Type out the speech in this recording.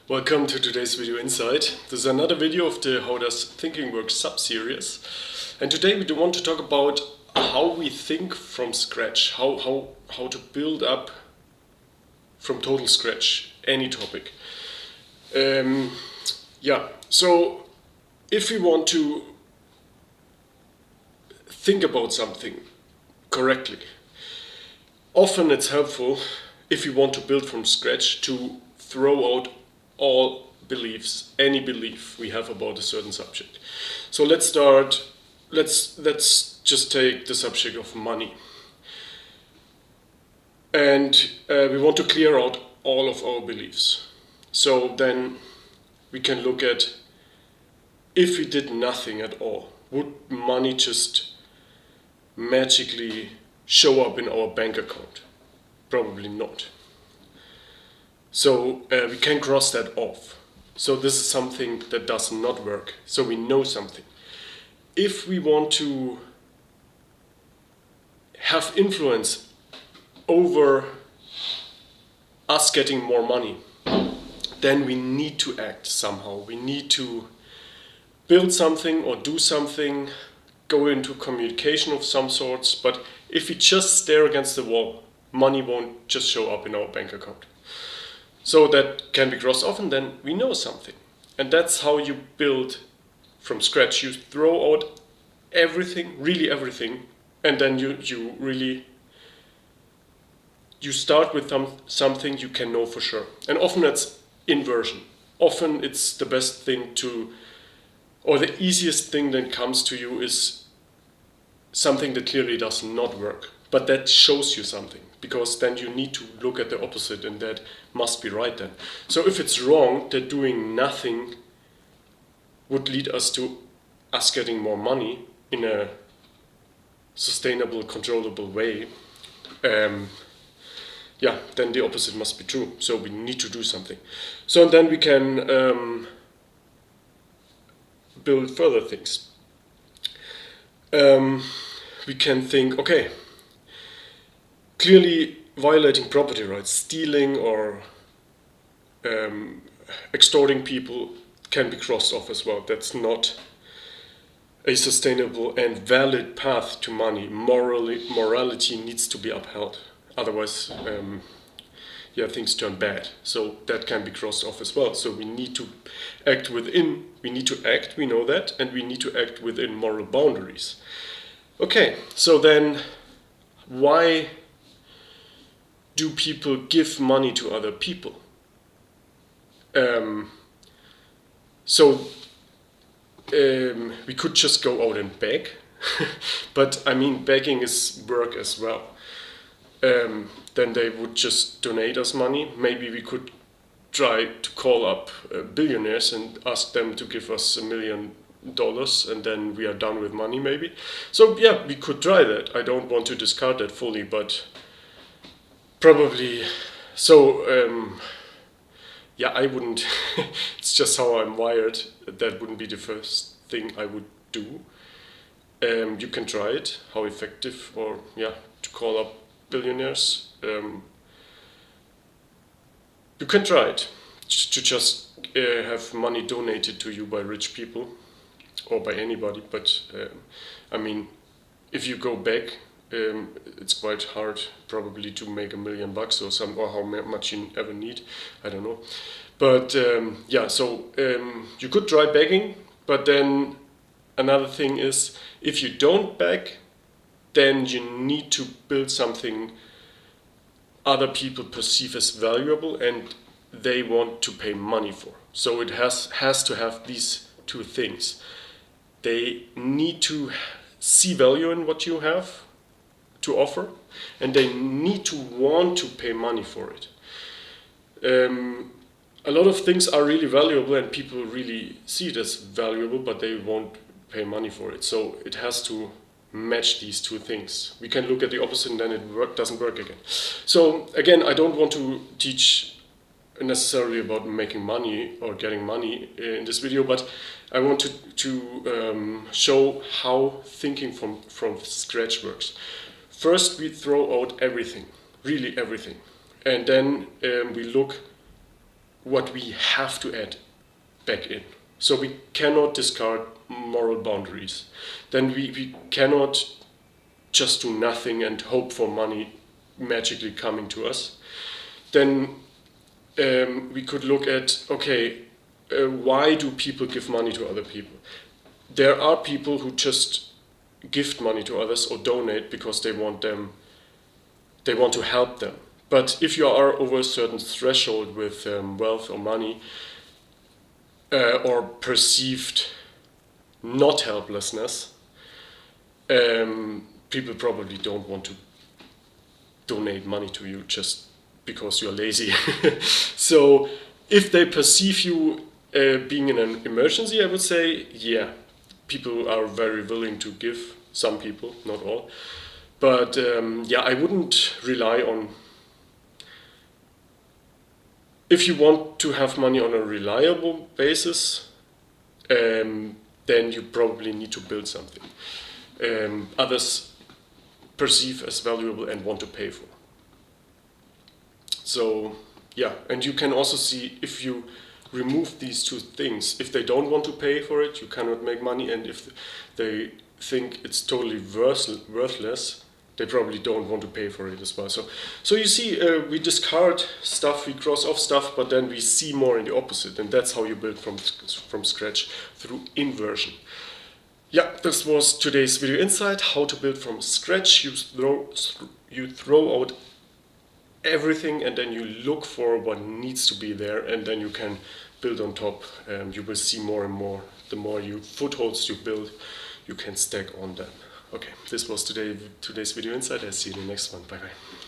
Welcome to today's video insight. This is another video of the How Does Thinking Work sub-series. And today we do want to talk about how we think from scratch, how to build up from total scratch any topic. So if we want to think about something correctly, often it's helpful if you want to build from scratch to throw out all beliefs, any belief we have about a certain subject. So let's just take the subject of money. And we want to clear out all of our beliefs. So then we can look at, if we did nothing at all, would money just magically show up in our bank account? Probably not. So we can cross that off. So this is something that does not work. So we know something. If we want to have influence over us getting more money, then we need to act somehow. We need to build something or do something, go into communication of some sorts. But if we just stare against the wall, money won't just show up in our bank account. So that can be crossed off, and then we know something. And that's how you build from scratch. You throw out everything, really everything, and then you start with something you can know for sure. And often it's inversion. Often it's the best thing or the easiest thing that comes to you is something that clearly does not work. But that shows you something, because then you need to look at the opposite, and that must be right then. So if it's wrong that doing nothing would lead us to us getting more money in a sustainable, controllable way, then the opposite must be true. So we need to do something. So then we can build further things. We can think, okay, clearly violating property rights, stealing or extorting people can be crossed off as well. That's not a sustainable and valid path to money. Morality needs to be upheld. Otherwise, things turn bad. So that can be crossed off as well. So we need to act within, we know that, and we need to act within moral boundaries. Okay, so then why do people give money to other people? We could just go out and beg, but I mean, begging is work as well. Then they would just donate us money. Maybe we could try to call up billionaires and ask them to give us $1 million, and then we are done with money maybe. So yeah, we could try that. I don't want to discard that fully, but probably, I wouldn't, it's just how I'm wired. That wouldn't be the first thing I would do. You can try it, how effective, or to call up billionaires. You can try it, to just have money donated to you by rich people, or by anybody, but if you go back, it's quite hard probably to make $1 million or or how much you ever need, I don't know. But you could try begging, but then another thing is, if you don't beg, then you need to build something other people perceive as valuable and they want to pay money for. So it has to have these two things. They need to see value in what you have to offer, and they need to want to pay money for it. A lot of things are really valuable and people really see it as valuable, but they won't pay money for it. So it has to match these two things. We can look at the opposite and then it doesn't work again. So again, I don't want to teach necessarily about making money or getting money in this video, but I want to show how thinking from scratch works. First, we throw out everything, really everything, and then we look what we have to add back in. So we cannot discard moral boundaries. Then we cannot just do nothing and hope for money magically coming to us. Then we could look at, okay, why do people give money to other people? There are people who just gift money to others or donate because they want to help them. But if you are over a certain threshold with wealth or money, or perceived not helplessness, people probably don't want to donate money to you just because you're lazy. So if they perceive you being in an emergency, I would say, yeah, people are very willing to give. Some people, not all. But yeah, I wouldn't rely on... If you want to have money on a reliable basis, then you probably need to build something others perceive as valuable and want to pay for. So yeah, and you can also see if you remove these two things, if they don't want to pay for it, you cannot make money, and if they think it's totally worthless, they probably don't want to pay for it as well. So you see, we discard stuff, we cross off stuff, but then we see more in the opposite, and that's how you build from scratch through inversion. Yeah, this was today's video insight, how to build from scratch. You throw out everything and then you look for what needs to be there, and then you can build on top. You will see more and more. The more footholds you build, you can stack on them. Okay, this was today's video insight. I'll see you in the next one. Bye bye.